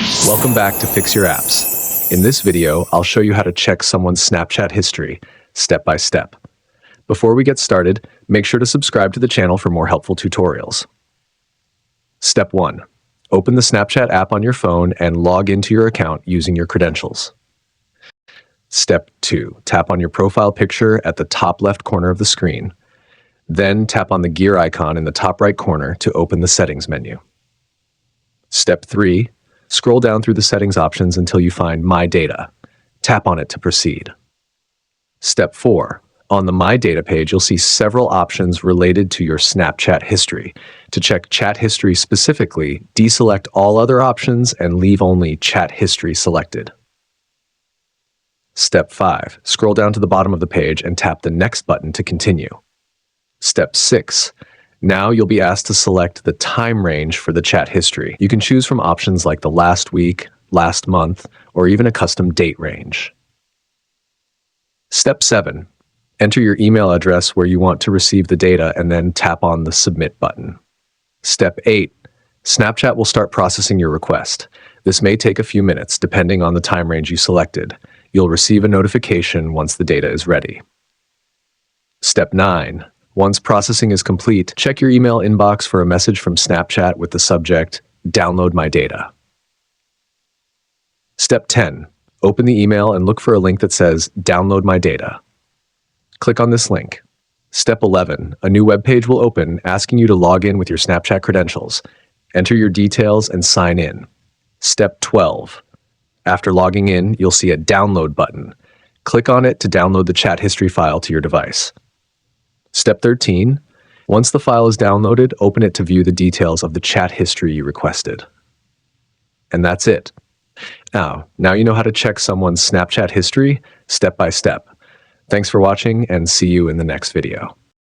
Welcome back to Fix Your Apps. In this video, I'll show you how to check someone's Snapchat history, step by step. Before we get started, make sure to subscribe to the channel for more helpful tutorials. Step 1. Open the Snapchat app on your phone and log into your account using your credentials. Step 2. Tap on your profile picture at the top left corner of the screen. Then tap on the gear icon in the top right corner to open the settings menu. Step 3. Scroll down through the settings options until you find My Data. Tap on it to proceed. Step 4. On the My Data page, you'll see several options related to your Snapchat history. To check chat history specifically, deselect all other options and leave only chat history selected. Step 5. Scroll down to the bottom of the page and tap the Next button to continue. Step 6. Now you'll be asked to select the time range for the chat history. You can choose from options like the last week, last month, or even a custom date range. Step 7. Enter your email address where you want to receive the data and then tap on the Submit button. Step 8. Snapchat will start processing your request. This may take a few minutes depending on the time range you selected. You'll receive a notification once the data is ready. Step 9. Once processing is complete, check your email inbox for a message from Snapchat with the subject, Download My Data. Step 10. Open the email and look for a link that says, Download My Data. Click on this link. Step 11. A new web page will open asking you to log in with your Snapchat credentials. Enter your details and sign in. Step 12. After logging in, you'll see a Download button. Click on it to download the chat history file to your device. Step 13. Once the file is downloaded, open it to view the details of the chat history you requested. And that's it. Now you know how to check someone's Snapchat history step by step. Thanks for watching and see you in the next video.